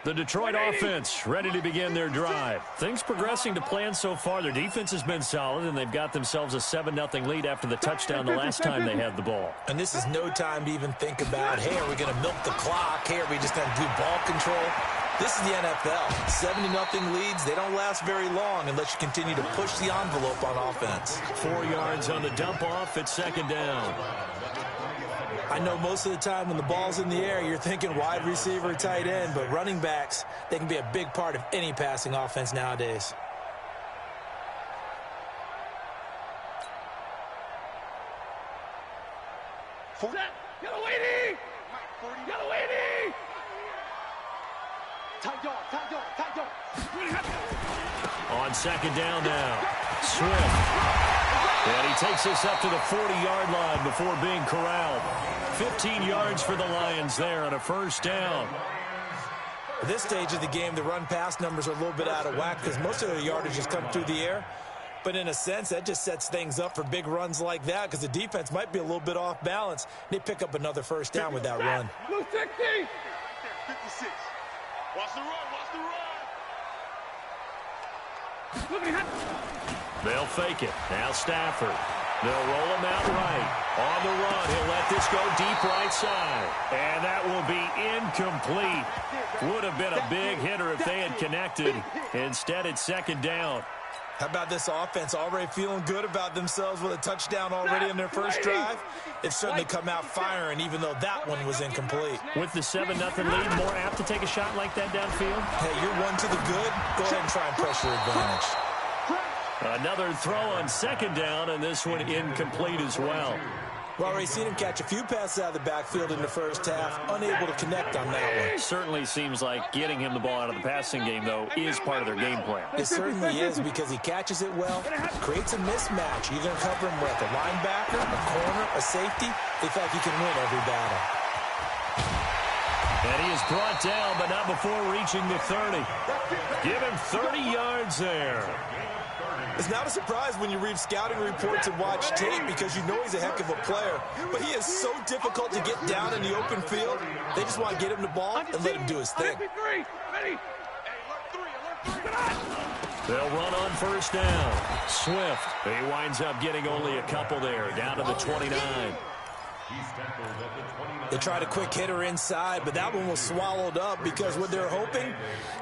The Detroit offense ready to begin their drive. Things progressing to plan so far. Their defense has been solid, and they've got themselves a 7-0 lead after the touchdown the last time they had the ball. And this is no time to even think about, hey, are we going to milk the clock? Hey, are we just going to do ball control? This is the NFL. 70-0 leads, they don't last very long unless you continue to push the envelope on offense. 4 yards on the dump off at second down. I know most of the time when the ball's in the air, you're thinking wide receiver, tight end, but running backs, they can be a big part of any passing offense nowadays. On second down now, Swift. And he takes us up to the 40-yard line before being corralled. 15 yards for the Lions there on a first down. At this stage of the game, the run-pass numbers are a little bit out of whack because most of their yardage has come through the air. But in a sense, that just sets things up for big runs like that because the defense might be a little bit off balance. They pick up another first down with that run. 56. Watch the run, watch the run. They'll fake it. Now Stafford. They'll roll him out right. On the run, he'll let this go deep right side. And that will be incomplete. Would have been a big hitter if they had connected. Instead, it's second down. How about this offense already feeling good about themselves with a touchdown already in their first drive? They've certainly come out firing, even though that one was incomplete. With the 7-0 lead, more apt to take a shot like that downfield? Hey, you're one to the good. Go ahead and try and press your advantage. Another throw on second down, and this one incomplete as well. We've already seen him catch a few passes out of the backfield in the first half, unable to connect on that one. It certainly seems like getting him the ball out of the passing game, though, is part of their game plan. It certainly is because he catches it well, creates a mismatch. You're going to cover him with a linebacker, a corner, a safety. They feel like he can win every battle. And he is brought down, but not before reaching the 30. Give him 30 yards there. It's not a surprise when you read scouting reports and watch tape because you know he's a heck of a player. But he is so difficult to get down in the open field. They just want to get him the ball and let him do his thing. They'll run on first down. Swift. He winds up getting only a couple there, down to the 29. They tried a quick hitter inside, but that one was swallowed up because what they're hoping,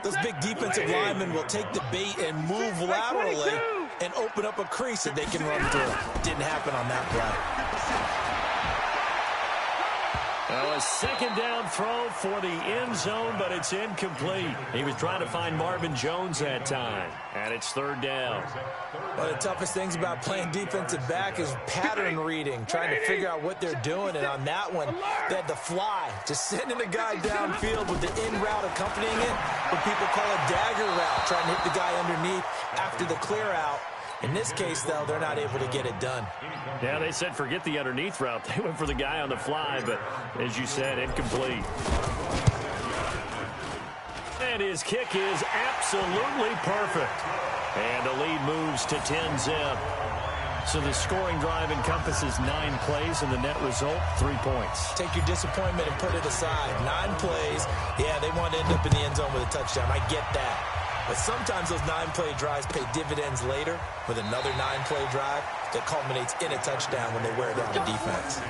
those big defensive linemen will take the bait and move laterally and open up a crease that they can run through. Didn't happen on that play. Well, a second down throw for the end zone, but it's incomplete. He was trying to find Marvin Jones that time, and it's third down. One of the toughest things about playing defensive back is pattern reading, trying to figure out what they're doing. And on that one, they had the fly, just sending a guy downfield with the in route accompanying it, what people call a dagger route, trying to hit the guy underneath after the clear out. In this case, though, they're not able to get it done. Yeah, they said forget the underneath route. They went for the guy on the fly, but as you said, incomplete. And his kick is absolutely perfect. And the lead moves to 10-zip. So the scoring drive encompasses 9 plays, and the net result, 3 points. Take your disappointment and put it aside. 9 plays. Yeah, they want to end up in the end zone with a touchdown. I get that. But sometimes those 9-play drives pay dividends later with another 9-play drive that culminates in a touchdown when they wear down the defense.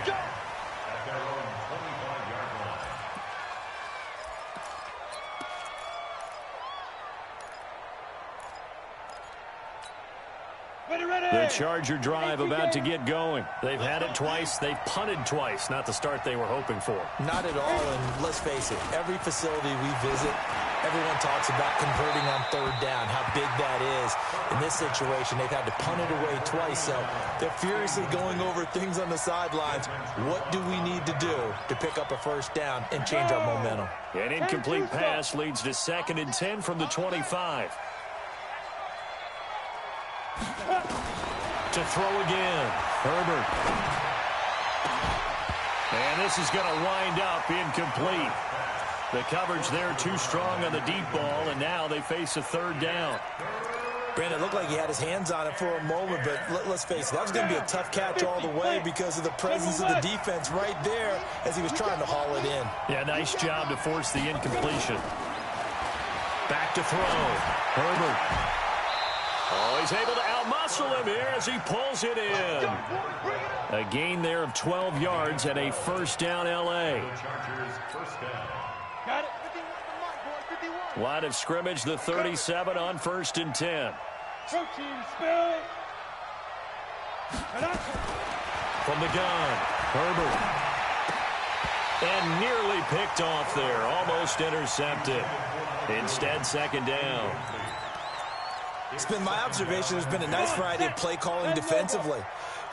The Charger drive about to get going. They've had it twice. They've punted twice. Not the start they were hoping for. Not at all, and let's face it, every facility we visit, everyone talks about converting on third down, how big that is. In this situation, they've had to punt it away twice, so they're furiously going over things on the sidelines. What do we need to do to pick up a first down and change our momentum? An incomplete pass leads to 2nd and 10 from the 25. To throw again, Herbert. And this is going to wind up incomplete. The coverage there too strong on the deep ball, and now they face a third down. Brandon, it looked like he had his hands on it for a moment, but let's face it, that was going to be a tough catch all the way because of the presence of the defense right there as he was trying to haul it in. Yeah, nice job to force the incompletion. Back to throw. Herbert. Oh, he's able to outmuscle him here as he pulls it in. A gain there of 12 yards and a first down, L.A. Line of scrimmage, the 37 on 1st and 10. From the gun, Herbert. And nearly picked off there, almost intercepted. Instead, second down. It's been my observation there's been a nice variety of play calling defensively.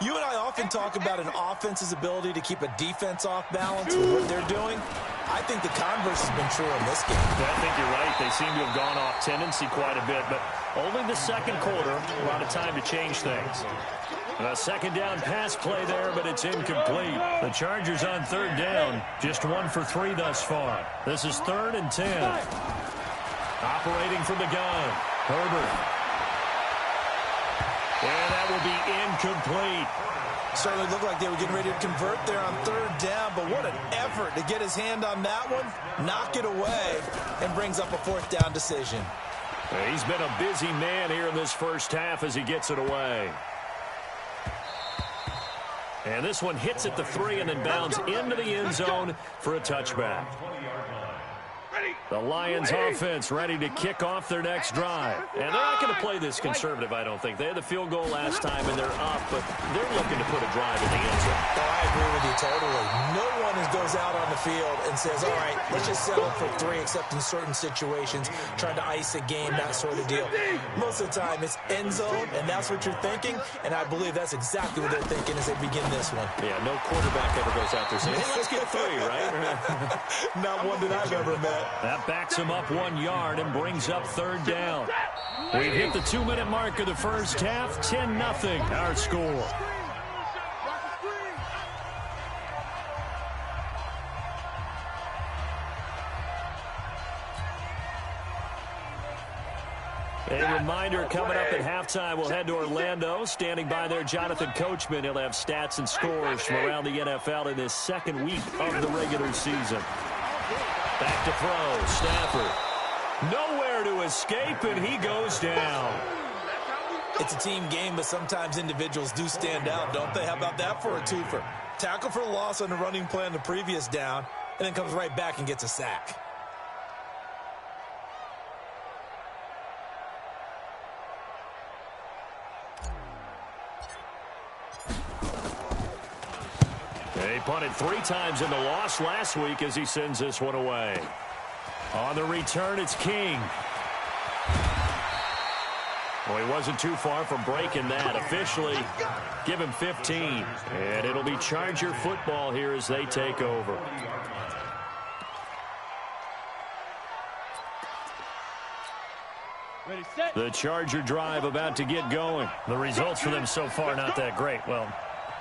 You and I often talk about an offense's ability to keep a defense off balance with what they're doing. I think the converse has been true in this game. I think you're right. They seem to have gone off tendency quite a bit, but only the second quarter, a lot of time to change things. A second down pass play there, but it's incomplete. The Chargers on third down, just 1 for 3 thus far. This is 3rd and 10. Operating from the gun, Herbert. And that will be incomplete. Certainly looked like they were getting ready to convert there on third down, but what an effort to get his hand on that one, knock it away, and brings up a 4th down decision. He's been a busy man here in this first half as he gets it away. And this one hits at the 3 and then bounds into the end zone for a touchback. The Lions offense ready to kick off their next drive. And they're not going to play this conservative, I don't think. They had the field goal last time, and they're up, but they're looking to put a drive in the end zone. Oh, I agree with you totally. No one goes out on the field and says, all right, let's just settle for 3, except in certain situations, trying to ice a game, that sort of deal. Most of the time, it's end zone, and that's what you're thinking, and I believe that's exactly what they're thinking as they begin this one. Yeah, no quarterback ever goes out there saying, hey, let's get 3, right? Not one that I've ever met. That backs him up 1 yard and brings up third down. We've hit the 2-minute mark of the first half. 10-0 our score. A reminder coming up at halftime, we'll head to Orlando. Standing by there, Jonathan Coachman. He'll have stats and scores from around the NFL in this second week of the regular season. Back to throw, Stafford. Nowhere to escape, and he goes down. It's a team game, but sometimes individuals do stand out, don't they? How about that for a twofer? Tackle for loss on the running play on the previous down, and then comes right back and gets a sack. He punted 3 times in the loss last week as he sends this one away. On the return, it's King. Well, he wasn't too far from breaking that. Officially, give him 15. And it'll be Charger football here as they take over. The Charger drive about to get going. The results for them so far not that great. Well,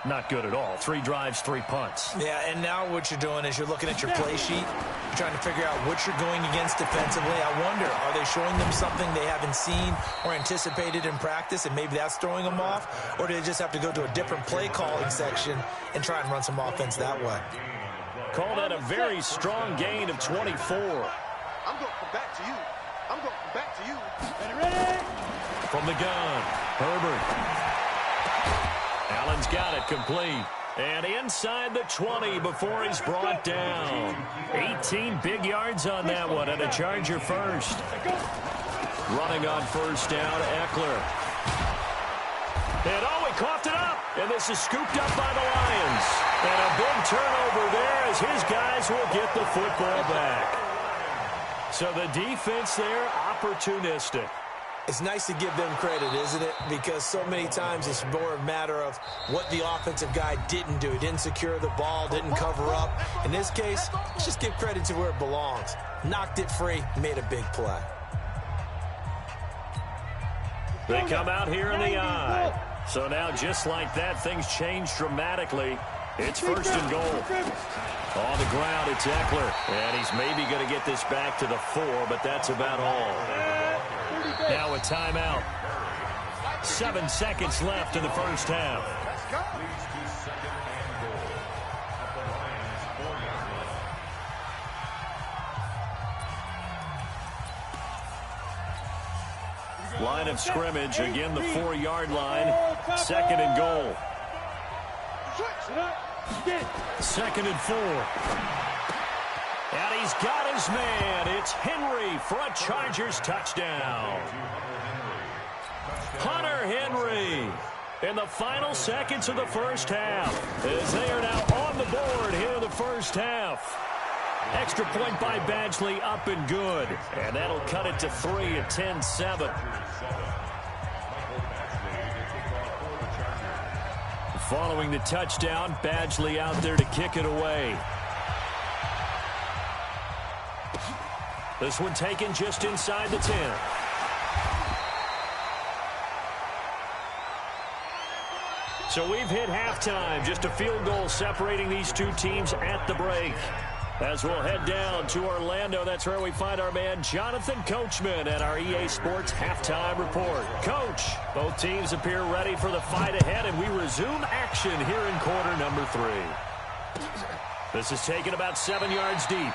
not good at all. 3 drives, 3 punts. Yeah, and now what you're doing is you're looking at your play sheet. You're trying to figure out what you're going against defensively. I wonder, are they showing them something they haven't seen or anticipated in practice, and maybe that's throwing them off? Or do they just have to go to a different play calling section and try and run some offense that way? Call that a very strong gain of 24. I'm going to come back to you. I'm going to come back to you. Ready? From the gun, Herbert. Allen's got it complete. And inside the 20 before he's brought down. 18 big yards on that one, and a Charger first. Running on first down, Eckler. And he coughed it up. And this is scooped up by the Lions. And a big turnover there as his guys will get the football back. So the defense there, opportunistic. It's nice to give them credit, isn't it? Because so many times it's more a matter of what the offensive guy didn't do. He didn't secure the ball, didn't cover up. In this case, let's just give credit to where it belongs. Knocked it free, made a big play. They come out here in the eye. So now just like that, things change dramatically. It's first and goal. On the ground, it's Eckler. And he's maybe going to get this back to the 4, but that's about all. Now a timeout. 7 seconds left in the first half. Line of scrimmage, again the 4-yard line. 2nd and goal. 2nd and 4. And he's got his man. It's Henry for a Chargers touchdown. Hunter Henry in the final seconds of the first half, as they are now on the board here in the first half. Extra point by Badgley, up and good. And that'll cut it to 3 at 10-7. Following the touchdown, Badgley out there to kick it away. This one taken just inside the 10. So we've hit halftime. Just a field goal separating these two teams at the break. As we'll head down to Orlando, that's where we find our man Jonathan Coachman at our EA Sports Halftime Report. Coach, both teams appear ready for the fight ahead, and we resume action here in quarter number 3. This is taken about 7 yards deep.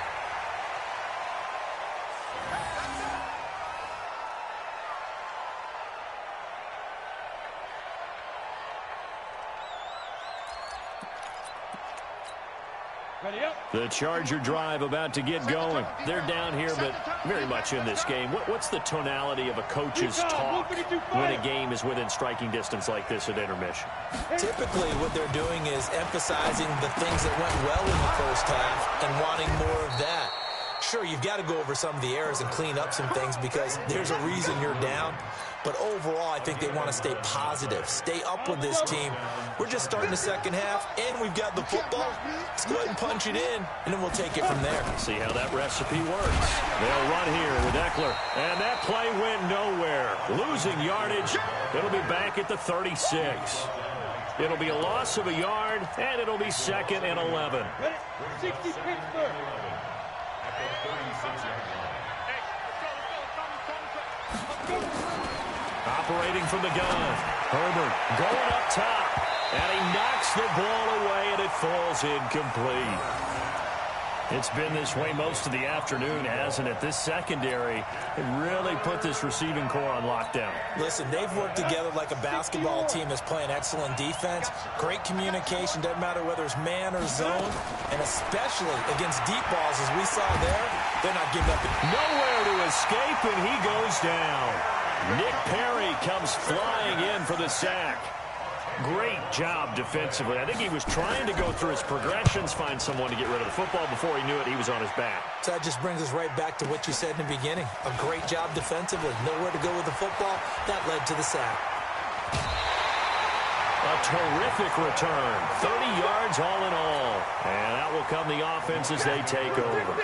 The Charger drive about to get going. They're down here, but very much in this game. What's the tonality of a coach's talk when a game is within striking distance like this at intermission? Typically, what they're doing is emphasizing the things that went well in the first half and wanting more of that. Sure, you've got to go over some of the errors and clean up some things because there's a reason you're down. But overall, I think they want to stay positive, stay up with this team. We're just starting the second half, and we've got the football. Let's go ahead and punch it in, and then we'll take it from there. See how that recipe works. They'll run here with Eckler, and that play went nowhere. Losing yardage. It'll be back at the 36. It'll be a loss of a yard, and it'll be 2nd and 11. 60 Pittsburgh. Operating from the gun. Herbert going up top. And he knocks the ball away, and it falls incomplete. It's been this way most of the afternoon, hasn't it? This secondary really put this receiving core on lockdown. Listen, they've worked together like a basketball team that's playing excellent defense. Great communication, doesn't matter whether it's man or zone. And especially against deep balls, as we saw there, they're not giving up. Nowhere to escape, and he goes down. Nick Perry comes flying in for the sack. Great job defensively. I think he was trying to go through his progressions, find someone to get rid of the football. Before he knew it, he was on his back. So that just brings us right back to what you said in the beginning. A great job defensively. Nowhere to go with the football. That led to the sack. A terrific return. 30 yards all in all. And that will come the offense as they take over.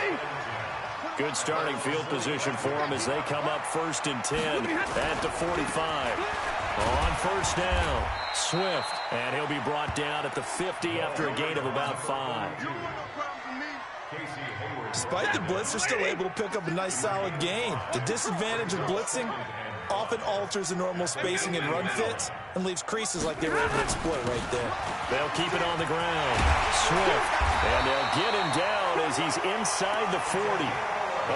Good starting field position for them as they come up 1st and 10 at the 45. On first down, Swift, and he'll be brought down at the 50 after a gain of about 5. Despite the blitz, they're still able to pick up a nice solid gain. The disadvantage of blitzing often alters the normal spacing and run fits and leaves creases like they were able to exploit right there. They'll keep it on the ground. Swift, and they'll get him down as he's inside the 40.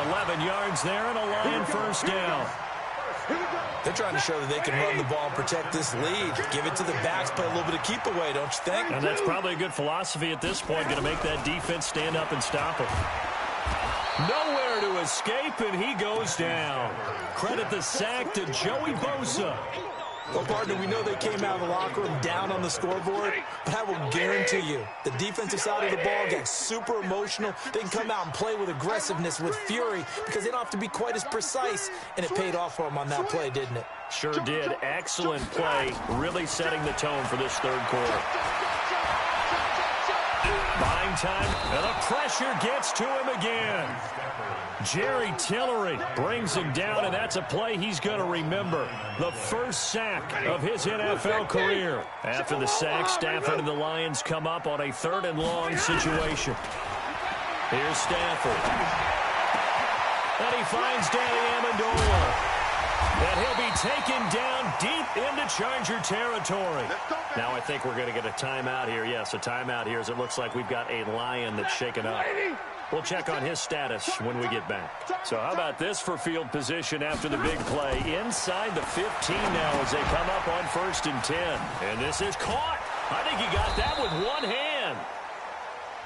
11 yards there and a Lion first down. They're trying to show that they can run the ball and protect this lead. Give it to the backs, play a little bit of keep away, don't you think? And that's probably a good philosophy at this point, going to make that defense stand up and stop him. Nowhere to escape, and he goes down. Credit the sack to Joey Bosa. Well, partner, we know they came out of the locker room down on the scoreboard, but I will guarantee you the defensive side of the ball got super emotional. They can come out and play with aggressiveness, with fury, because they don't have to be quite as precise, and it paid off for them on that play, didn't it? Sure did. Excellent play, really setting the tone for this third quarter. Buying time, and the pressure gets to him again. Jerry Tillery brings him down, and that's a play he's going to remember. The first sack of his NFL career. After the sack, Stafford and the Lions come up on a 3rd and long situation. Here's Stafford. And he finds Danny Amendola. And he'll be taken down deep into Charger territory. Now I think we're going to get a timeout here. Yes, a timeout here as it looks like we've got a Lion that's shaken up. We'll check on his status when we get back. So how about this for field position after the big play? Inside the 15 now as they come up on 1st and 10. And this is caught. I think he got that with one hand.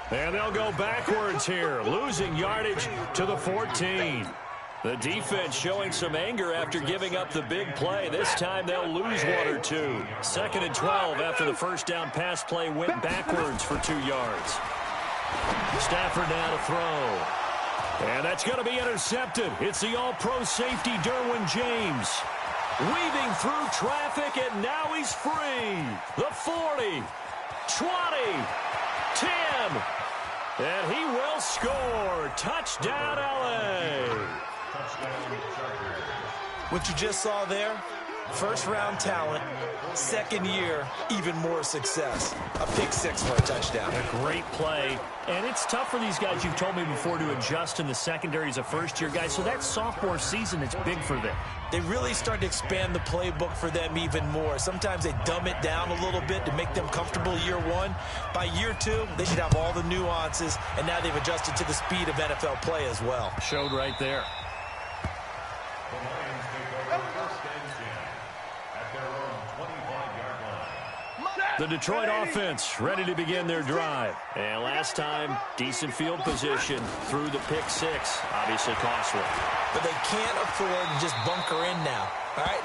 And they'll go backwards here, losing yardage to the 14. The defense showing some anger after giving up the big play. This time they'll lose 1 or 2. 2nd and 12 after the first down pass play went backwards for 2 yards. Stafford now to throw. And that's going to be intercepted. It's the all-pro safety Derwin James. Weaving through traffic, and now he's free. The 40, 20, 10. And he will score. Touchdown, L.A. What you just saw there, first-round talent, second year, even more success. A pick 6 for a touchdown. A great play. And it's tough for these guys, you've told me before, to adjust in the secondary as a first-year guy. So that sophomore season is big for them. They really start to expand the playbook for them even more. Sometimes they dumb it down a little bit to make them comfortable year 1. By year 2, they should have all the nuances, and now they've adjusted to the speed of NFL play as well. Showed right there. The Detroit offense ready to begin their drive. And last time, decent field position through the pick 6. Obviously costly. But they can't afford to just bunker in now. All right,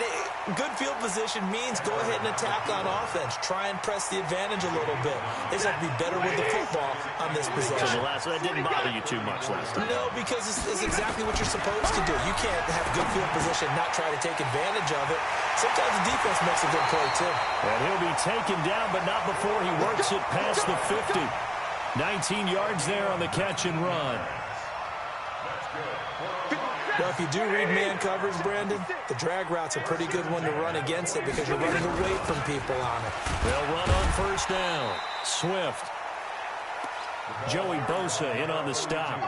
good field position means go ahead and attack on offense. Try and press the advantage a little bit. They just have to be better with the football on this possession. So that didn't bother you too much last time. No, because it's exactly what you're supposed to do. You can't have good field position and not try to take advantage of it. Sometimes the defense makes a good play, too. And he'll be taken down, but not before he works it past the 50. 19 yards there on the catch and run. Now, if you do read man covers, Brandon, the drag route's a pretty good one to run against it because you're running away from people on it. They'll run on first down. Swift. Joey Bosa in on the stop.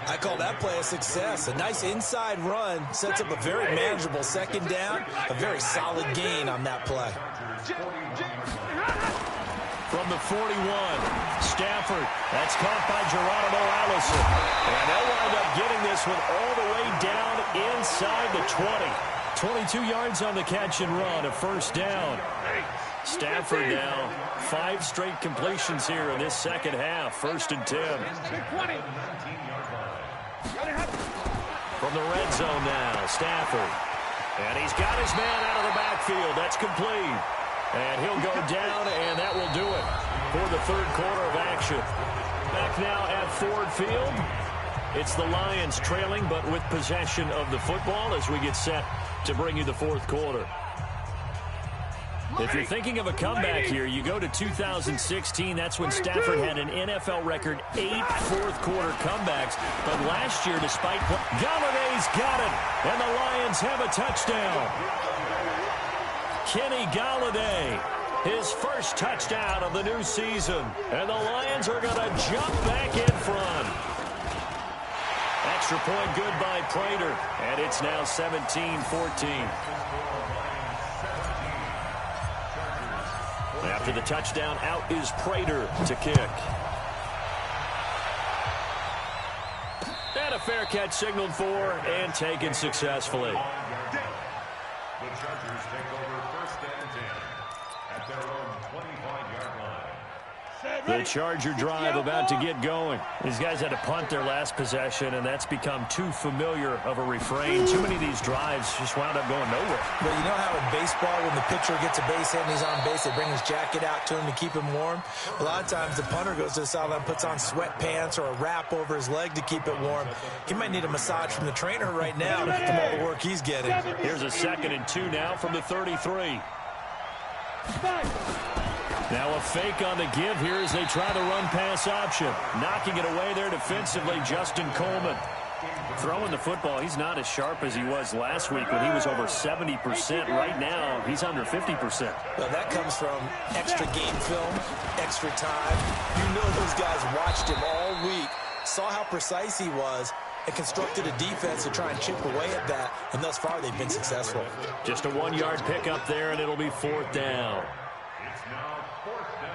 I call that play a success. A nice inside run sets up a very manageable second down. A very solid gain on that play. From the 41, Stafford. That's caught by Geronimo Allison. And they'll wind up getting this one all the way down inside the 20. 22 yards on the catch and run, a first down. Stafford now, 5 straight completions here in this second half. 1st and 10. From the red zone now, Stafford. And he's got his man out of the backfield. That's complete. And he'll go down, and that will do it for the third quarter of action. Back now at Ford Field. It's the Lions trailing, but with possession of the football as we get set to bring you the fourth quarter. If you're thinking of a comeback here, you go to 2016. That's when Stafford had an NFL record 8 fourth-quarter comebacks. But last year, despite Galladay's got it, and the Lions have a touchdown. Kenny Galladay, his first touchdown of the new season. And the Lions are going to jump back in front. Extra point good by Prater. And it's now 17-14. After the touchdown, out is Prater to kick. And a fair catch signaled for and taken successfully. The Chargers take over 1st and 10 at their own 25-yard line. The Charger drive about to get going. These guys had to punt their last possession, and that's become too familiar of a refrain. Too many of these drives just wound up going nowhere. But you know how in baseball, when the pitcher gets a base hit and he's on base, they bring his jacket out to him to keep him warm? A lot of times the punter goes to the sideline, puts on sweatpants or a wrap over his leg to keep it warm. He might need a massage from the trainer right now from all the work he's getting. Here's a 2nd and 2 now from the 33. Now a fake on the give here as they try the run-pass option. Knocking it away there defensively, Justin Coleman. Throwing the football, he's not as sharp as he was last week when he was over 70%. Right now, he's under 50%. Well, that comes from extra game film, extra time. You know those guys watched him all week, saw how precise he was, and constructed a defense to try and chip away at that. And thus far, they've been successful. Just a 1-yard pickup there, and it'll be 4th down. It's now 4th down.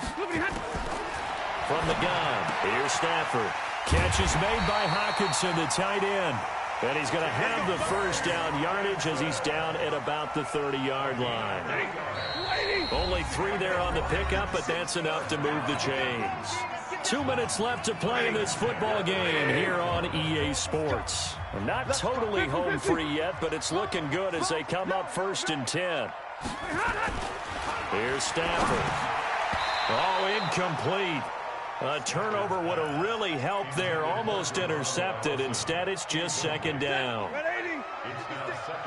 From the gun, here's Stafford. Catch is made by Hockenson, the tight end. And he's going to have the first down yardage as he's down at about the 30-yard line. Only 3 there on the pickup, but that's enough to move the chains. 2 minutes left to play in this football game here on EA Sports. Not totally home free yet, but it's looking good as they come up 1st and 10. Here's Stafford. Oh, incomplete. A turnover would have really helped there. Almost intercepted. Instead, it's just 2nd down.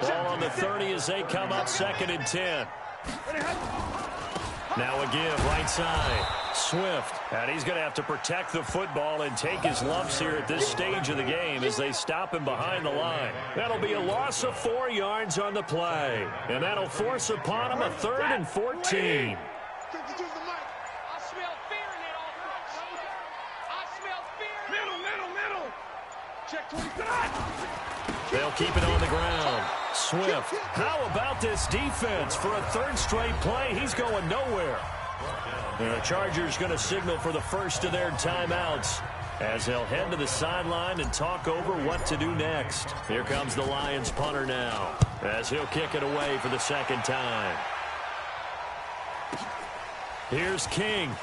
Ball on the 30 as they come up 2nd and 10. Now a give right side. Swift. And he's going to have to protect the football and take his lumps here at this stage of the game as they stop him behind the line. That'll be a loss of 4 yards on the play. And that'll force upon him a 3rd and 14. They'll keep it on the ground. Swift. How about this defense? For a 3rd straight play, he's going nowhere. And the Chargers going to signal for the first of their timeouts as they'll head to the sideline and talk over what to do next. Here comes the Lions punter now as he'll kick it away for the 2nd time. Here's King.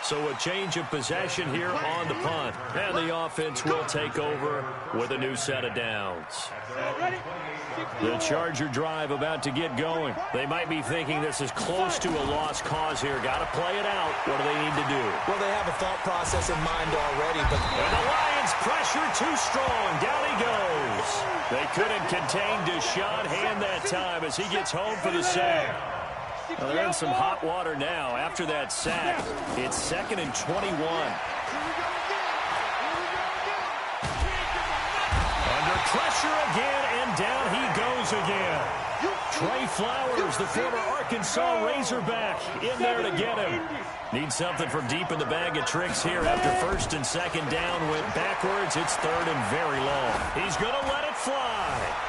So a change of possession here on the punt. And the offense will take over with a new set of downs. The Charger drive about to get going. They might be thinking this is close to a lost cause here. Got to play it out. What do they need to do? Well, they have a thought process in mind already. But and the Lions pressure too strong. Down he goes. They couldn't contain Deshaun Hand that time as he gets home for the sack. Well, they're in some hot water now. After that sack, it's 2nd and 21. Under pressure again, and down he goes again. Trey Flowers, the former Arkansas Razorback, in there to get him. Needs something from deep in the bag of tricks here after 1st and 2nd down. Went backwards. It's 3rd and very long. He's going to let it fly.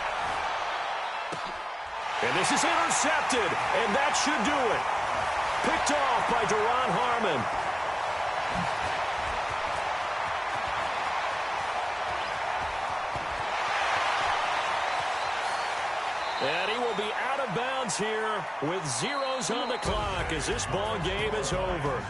And this is intercepted, and that should do it. Picked off by Duron Harmon. And he will be out of bounds here with zeros on the clock as this ball game is over.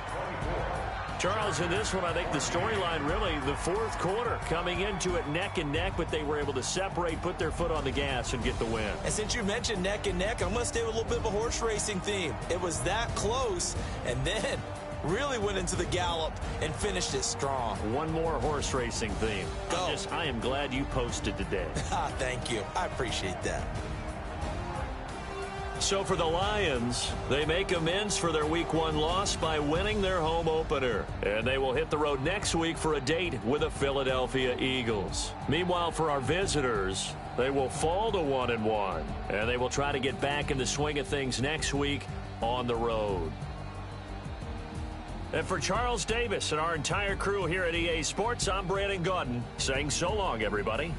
Charles, in this one, I think the storyline really, the 4th quarter, coming into it neck and neck, but they were able to separate, put their foot on the gas, and get the win. And since you mentioned neck and neck, I'm going to stay with a little bit of a horse racing theme. It was that close, and then really went into the gallop and finished it strong. One more horse racing theme. Go. I am glad you posted today. Thank you. I appreciate that. So for the Lions, they make amends for their Week 1 loss by winning their home opener. And they will hit the road next week for a date with the Philadelphia Eagles. Meanwhile, for our visitors, they will fall to 1-1. And they will try to get back in the swing of things next week on the road. And for Charles Davis and our entire crew here at EA Sports, I'm Brandon Gaudin saying so long, everybody.